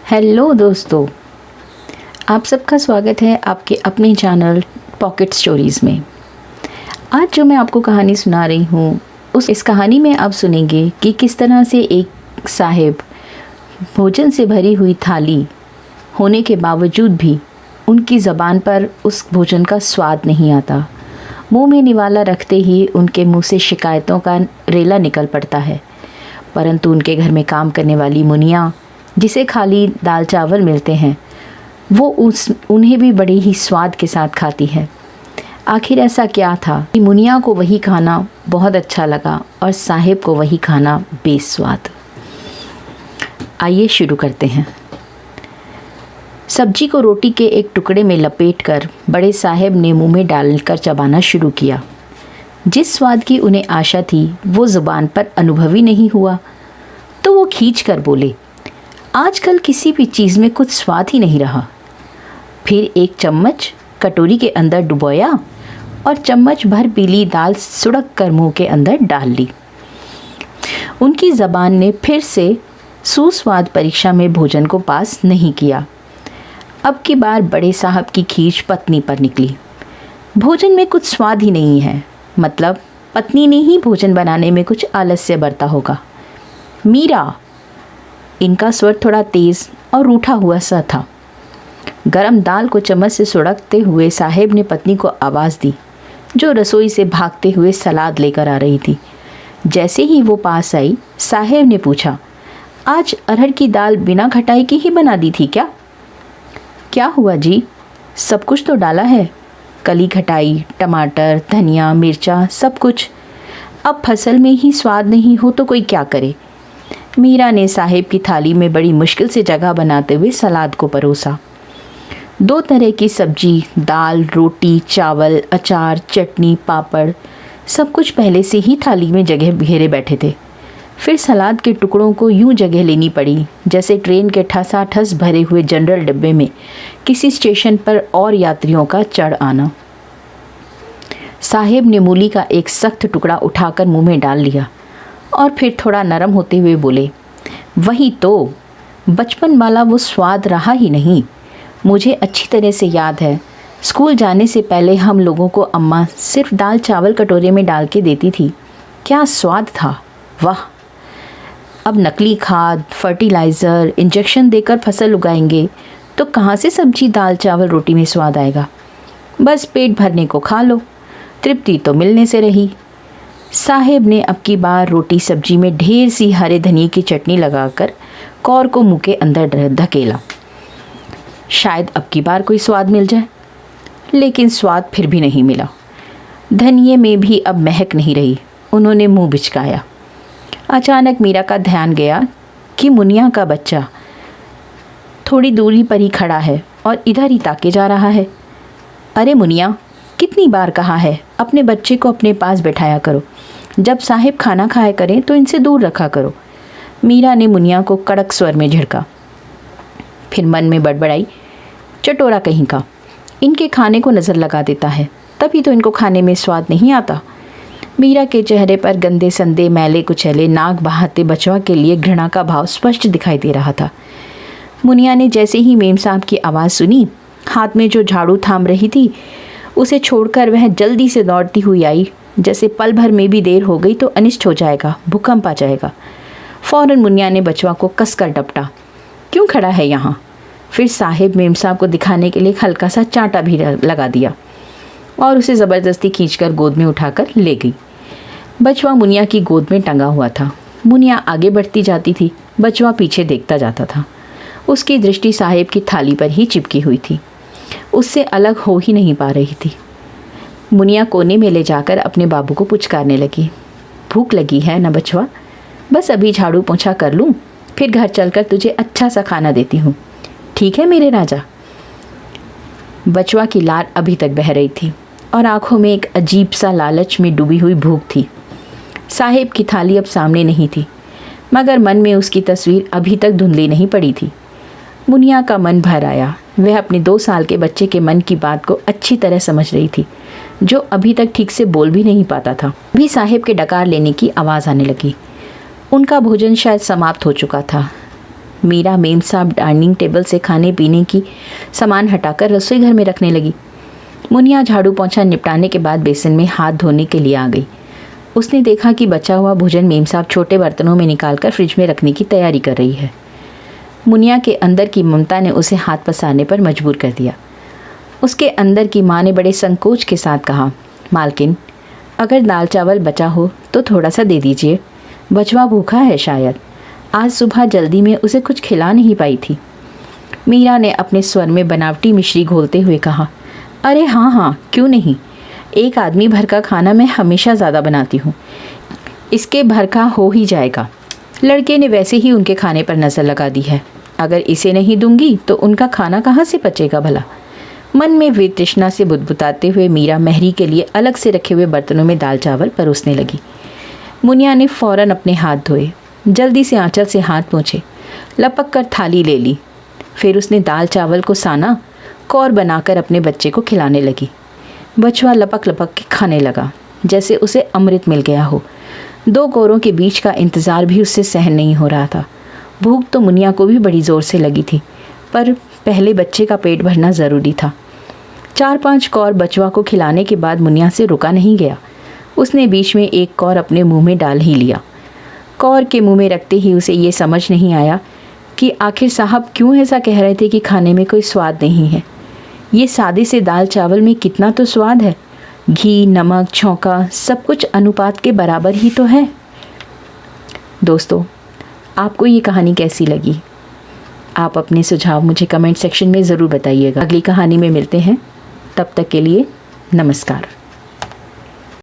Hello दोस्तों, आप सबका स्वागत है आपके अपने चैनल पॉकेट स्टोरीज़ में। आज जो मैं आपको कहानी सुना रही हूँ इस कहानी में आप सुनेंगे कि किस तरह से एक साहिब भोजन से भरी हुई थाली होने के बावजूद भी उनकी ज़बान पर उस भोजन का स्वाद नहीं आता। मुंह में निवाला रखते ही उनके मुंह से शिकायतों का रेला निकल पड़ता है। परंतु उनके घर में काम करने वाली मुनिया, जिसे खाली दाल चावल मिलते हैं, वो उन्हें भी बड़े ही स्वाद के साथ खाती है। आखिर ऐसा क्या था कि मुनिया को वही खाना बहुत अच्छा लगा और साहिब को वही खाना बेस्वाद। आइए शुरू करते हैं। सब्जी को रोटी के एक टुकड़े में लपेटकर बड़े साहिब ने मुंह में डालकर चबाना शुरू किया। जिस स्वाद की उन्हें आशा थी वो ज़ुबान पर अनुभवी नहीं हुआ, तो वो खींच कर बोले, आजकल किसी भी चीज़ में कुछ स्वाद ही नहीं रहा। फिर एक चम्मच कटोरी के अंदर डुबोया और चम्मच भर पीली दाल सुड़क कर मुंह के अंदर डाल ली। उनकी ज़बान ने फिर से सुस्वाद परीक्षा में भोजन को पास नहीं किया। अब की बार बड़े साहब की खींच पत्नी पर निकली। भोजन में कुछ स्वाद ही नहीं है, मतलब पत्नी ने ही भोजन बनाने में कुछ आलस्य बरता होगा। मीरा, इनका स्वर थोड़ा तेज़ और रूठा हुआ सा था। गरम दाल को चम्मच से सुड़कते हुए साहिब ने पत्नी को आवाज़ दी, जो रसोई से भागते हुए सलाद लेकर आ रही थी। जैसे ही वो पास आई, साहिब ने पूछा, आज अरहर की दाल बिना खटाई की ही बना दी थी क्या? क्या हुआ जी, सब कुछ तो डाला है, कली खटाई, टमाटर, धनिया, मिर्चा, सब कुछ। अब फसल में ही स्वाद नहीं हो तो कोई क्या करे। मीरा ने साहिब की थाली में बड़ी मुश्किल से जगह बनाते हुए सलाद को परोसा। 2 तरह की सब्जी, दाल, रोटी, चावल, अचार, चटनी, पापड़, सब कुछ पहले से ही थाली में जगह घेरे बैठे थे। फिर सलाद के टुकड़ों को यूं जगह लेनी पड़ी जैसे ट्रेन के ठसाठस भरे हुए जनरल डिब्बे में किसी स्टेशन पर और यात्रियों का चढ़ आना। साहिब ने मूली का एक सख्त टुकड़ा उठाकर मुंह में डाल लिया और फिर थोड़ा नरम होते हुए बोले, वही तो, बचपन वाला वो स्वाद रहा ही नहीं। मुझे अच्छी तरह से याद है, स्कूल जाने से पहले हम लोगों को अम्मा सिर्फ दाल चावल कटोरे में डाल के देती थी। क्या स्वाद था, वाह। अब नकली खाद, फर्टिलाइज़र, इंजेक्शन देकर फसल उगाएंगे तो कहाँ से सब्जी, दाल, चावल, रोटी में स्वाद आएगा। बस पेट भरने को खा लो, तृप्ति तो मिलने से रही। साहिब ने अब की बार रोटी सब्जी में ढेर सी हरे धनिए की चटनी लगाकर कौर को मुंह के अंदर धकेला। शायद अब की बार कोई स्वाद मिल जाए, लेकिन स्वाद फिर भी नहीं मिला। धनिए में भी अब महक नहीं रही। उन्होंने मुंह बिचकाया। अचानक मीरा का ध्यान गया कि मुनिया का बच्चा थोड़ी दूरी पर ही खड़ा है और इधर ही ताके जा रहा है। अरे मुनिया, कितनी बार कहा है अपने बच्चे को अपने पास बैठाया करो, जब साहिब खाना खाया करें तो इनसे दूर रखा करो। मीरा ने मुनिया को कड़क स्वर में झिड़का। फिर मन में बड़बड़ाई, चटोरा कहीं का, इनके खाने को नज़र लगा देता है, तभी तो इनको खाने में स्वाद नहीं आता। मीरा के चेहरे पर गंदे संदे मैले कुचैले नाक बहाते बचवा के लिए घृणा का भाव स्पष्ट दिखाई दे रहा था। मुनिया ने जैसे ही मेम साहब की आवाज़ सुनी, हाथ में जो झाड़ू थाम रही थी उसे छोड़कर वह जल्दी से दौड़ती हुई आई। जैसे पल भर में भी देर हो गई तो अनिष्ट हो जाएगा, भूकंप आ जाएगा। फ़ौरन मुनिया ने बचवा को कसकर डपटा, क्यों खड़ा है यहाँ? फिर साहिब मेम साहब को दिखाने के लिए हल्का सा चांटा भी लगा दिया और उसे ज़बरदस्ती खींचकर गोद में उठाकर ले गई। बचवा मुनिया की गोद में टंगा हुआ था। मुनिया आगे बढ़ती जाती थी, बचवा पीछे देखता जाता था। उसकी दृष्टि साहिब की थाली पर ही चिपकी हुई थी, उससे अलग हो ही नहीं पा रही थी। मुनिया कोने में ले जाकर अपने बाबू को पुचकारने लगी, भूख लगी है ना बचवा? बस अभी झाड़ू पोंछा कर लूँ, फिर घर चलकर तुझे अच्छा सा खाना देती हूँ, ठीक है मेरे राजा? बचवा की लार अभी तक बह रही थी और आंखों में एक अजीब सा लालच में डूबी हुई भूख थी। साहिब की थाली अब सामने नहीं थी, मगर मन में उसकी तस्वीर अभी तक धुंधली नहीं पड़ी थी। मुनिया का मन भर आया। वह अपने 2 साल के बच्चे के मन की बात को अच्छी तरह समझ रही थी, जो अभी तक ठीक से बोल भी नहीं पाता था। भी साहिब के डकार लेने की आवाज़ आने लगी। उनका भोजन शायद समाप्त हो चुका था। मीरा मेम साहब डाइनिंग टेबल से खाने पीने की सामान हटाकर रसोई घर में रखने लगी। मुनिया झाड़ू पोंछा निपटाने के बाद बेसिन में हाथ धोने के लिए आ गई। उसने देखा कि बचा हुआ भोजन मेम साहब छोटे बर्तनों में निकालकर फ्रिज में रखने की तैयारी कर रही है। मुनिया के अंदर की ममता ने उसे हाथ पसारने पर मजबूर कर दिया। उसके अंदर की माँ ने बड़े संकोच के साथ कहा, मालकिन, अगर दाल चावल बचा हो तो थोड़ा सा दे दीजिए, बचवा भूखा है शायद, आज सुबह जल्दी में उसे कुछ खिला नहीं पाई थी। मीरा ने अपने स्वर में बनावटी मिश्री घोलते हुए कहा, अरे हाँ हाँ, क्यों नहीं, एक आदमी भर का खाना मैं हमेशा ज़्यादा बनाती हूँ, इसके भर का हो ही जाएगा। लड़के ने वैसे ही उनके खाने पर नज़र लगा दी है, अगर इसे नहीं दूंगी तो उनका खाना कहाँ से पचेगा भला। मन में वे तृष्णा से बुदबुदाते हुए मीरा महरी के लिए अलग से रखे हुए बर्तनों में दाल चावल परोसने लगी। मुनिया ने फ़ौरन अपने हाथ धोए, जल्दी से आंचल से हाथ पोंछे, लपक कर थाली ले ली। फिर उसने दाल चावल को साना कौर बनाकर अपने बच्चे को खिलाने लगी। बचवा लपक लपक के खाने लगा जैसे उसे अमृत मिल गया हो। 2 कौरों के बीच का इंतज़ार भी उससे सहन नहीं हो रहा था। भूख तो मुनिया को भी बड़ी ज़ोर से लगी थी, पर पहले बच्चे का पेट भरना ज़रूरी था। 4-5 कौर बचवा को खिलाने के बाद मुनिया से रुका नहीं गया। उसने बीच में एक कौर अपने मुंह में डाल ही लिया। कौर के मुंह में रखते ही उसे ये समझ नहीं आया कि आखिर साहब क्यों ऐसा कह रहे थे कि खाने में कोई स्वाद नहीं है। ये सादे से दाल चावल में कितना तो स्वाद है, घी, नमक, छौंका सब कुछ अनुपात के बराबर ही तो है। दोस्तों, आपको ये कहानी कैसी लगी? आप अपने सुझाव मुझे कमेंट सेक्शन में ज़रूर बताइएगा। अगली कहानी में मिलते हैं, तब तक के लिए नमस्कार।